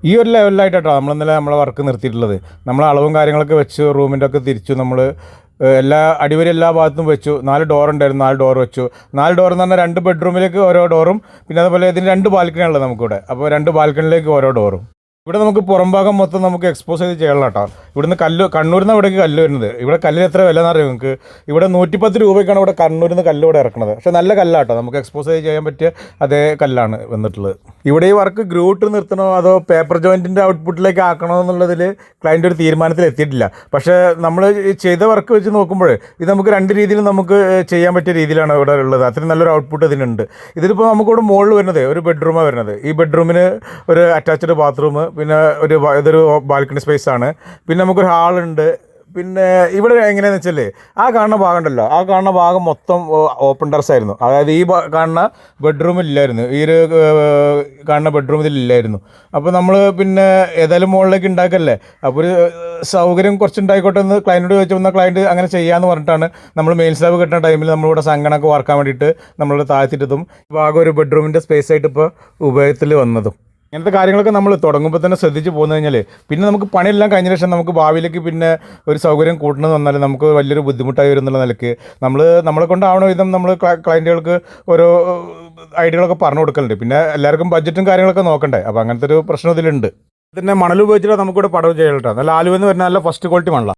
ഈ ഒരു ലെവലിലായിട്ടോ നമ്മൾ ഇന്നലെ നമ്മളെ വർക്ക് നിർത്തിയിട്ടുള്ളത്. നമ്മൾ അളവും കാര്യങ്ങളൊക്കെ വെച്ച് റൂമിൻ്റെ ഒക്കെ തിരിച്ചു. നമ്മൾ എല്ലാ അടിവരി എല്ലാ ഭാഗത്തും വെച്ചു. 4 ഡോർ ഉണ്ടായിരുന്നു, 4 ഡോർ വെച്ചു. 4 ഡോർ എന്ന് പറഞ്ഞാൽ 2 ബെഡ്റൂമിലേക്ക് ഓരോ ഡോറും, പിന്നെ അതുപോലെ ഇതിന് 2 ബാൽക്കണിയാണുള്ളത് നമുക്കിവിടെ. അപ്പോൾ 2 ബാൽക്കണിലേക്ക് ഓരോ ഡോറും. ഇവിടെ നമുക്ക് പുറം ഭാഗം മൊത്തം നമുക്ക് എക്സ്പോസ് ചെയ്ത് ചെയ്യണം കേട്ടോ. ഇവിടുന്ന് കല്ല് കണ്ണൂരിൽ നിന്ന് ഇവിടേക്ക് കല്ല് വരുന്നത്. ഇവിടെ കല്ലിന് എത്ര വില എന്നറിയാം നിങ്ങൾക്ക്? ഇവിടെ 110 രൂപയ്ക്കാണ് ഇവിടെ കണ്ണൂരിൽ നിന്ന് കല്ല് ഇവിടെ ഇറക്കുന്നത്. പക്ഷേ നല്ല കല്ലാട്ടോ, നമുക്ക് എക്സ്പോസ് ചെയ്ത് ചെയ്യാൻ പറ്റിയ അതേ കല്ലാണ് വന്നിട്ടുള്ളത്. ഇവിടെ ഈ വർക്ക് ഗ്രൂട്ട് നിർത്തണോ അതോ പേപ്പർ ജോയിൻറ്റിൻ്റെ ഔട്ട്പുട്ടിലേക്ക് ആക്കണോ എന്നുള്ളതിൽ ക്ലയൻറ്റ് ഒരു തീരുമാനത്തിൽ എത്തിയിട്ടില്ല. പക്ഷേ നമ്മൾ ചെയ്ത വർക്ക് വെച്ച് നോക്കുമ്പോൾ ഇത് നമുക്ക് 2 രീതിയിൽ നമുക്ക് ചെയ്യാൻ പറ്റിയ രീതിയിലാണ് ഇവിടെ ഉള്ളത്. അത്രയും നല്ലൊരു ഔട്ട്പുട്ട് ഇതിനുണ്ട്. ഇതിലിപ്പോൾ നമുക്കിവിടെ മുകളിൽ വരുന്നത് ഒരു ബെഡ്റൂമാണ് വരുന്നത്. ഈ ബെഡ്റൂമിന് ഒരു അറ്റാച്ച്ഡ് ബാത്റൂം, പിന്നെ ഇതൊരു ബാൽക്കണി സ്പേസ് ആണ്. പിന്നെ നമുക്കൊരു ഹാളുണ്ട്. പിന്നെ ഇവിടെ എങ്ങനെയാണെന്ന് വെച്ചാൽ ആ കാണുന്ന ഭാഗം ഉണ്ടല്ലോ, ആ കാണുന്ന ഭാഗം മൊത്തം ഓപ്പൺ ടെറസ് ആയിരുന്നു. അതായത് ഈ കാണുന്ന ബെഡ്റൂമില്ലായിരുന്നു, ഈ ഒരു കാണുന്ന ബെഡ്റൂം ഇതിലില്ലായിരുന്നു. അപ്പോൾ നമ്മൾ പിന്നെ ഏതായാലും മുകളിലേക്ക് ഉണ്ടാക്കല്ലേ, അപ്പോൾ ഒരു സൗകര്യം കുറച്ച് ഉണ്ടായിക്കോട്ടെ എന്ന് ക്ലയൻറ്റോട് ചോദിച്ചു വന്ന ക്ലയൻറ്റ് അങ്ങനെ ചെയ്യാമെന്ന് പറഞ്ഞിട്ടാണ് നമ്മൾ മെയിൻ സ്ലാബ് കെട്ടുന്ന ടൈമിൽ നമ്മളിവിടെ സംഗണമൊക്കെ വാർക്കാൻ വേണ്ടിയിട്ട് നമ്മൾ താഴ്ത്തിയിട്ടതും ഭാഗം ഒരു ബെഡ്റൂമിൻ്റെ സ്പേസ് ആയിട്ട് ഇപ്പോൾ ഉപയോഗത്തിൽ വന്നതും. ഇങ്ങനത്തെ കാര്യങ്ങളൊക്കെ നമ്മൾ തുടങ്ങുമ്പോൾ തന്നെ ശ്രദ്ധിച്ച് പോകുന്നു കഴിഞ്ഞാൽ പിന്നെ നമുക്ക് പണിയെല്ലാം കഴിഞ്ഞ ശേഷം നമുക്ക് ഭാവിയിലേക്ക് പിന്നെ ഒരു സൗകര്യം കൂട്ടണമെന്ന് വന്നാൽ നമുക്ക് വലിയൊരു ബുദ്ധിമുട്ടായി വരുന്നുള്ള നിലയ്ക്ക് നമ്മളെ കൊണ്ടാവണ വിധം നമ്മൾ ക്ലയൻറ്റുകൾക്ക് ഓരോ ഐഡിയകളൊക്കെ പറഞ്ഞു കൊടുക്കലുണ്ട്. പിന്നെ എല്ലാവർക്കും ബഡ്ജറ്റും കാര്യങ്ങളൊക്കെ നോക്കണ്ടേ, അപ്പോൾ അങ്ങനത്തെ ഒരു പ്രശ്നം ഇതിലുണ്ട്. പിന്നെ മണൽ ഉപയോഗിച്ചിട്ട് നമുക്കിവിടെ പടവ് ചെയ്യട്ടോ. നല്ല ആലുവെന്ന് വരുന്ന നല്ല ഫസ്റ്റ് ക്വാളിറ്റി മണലാണ്.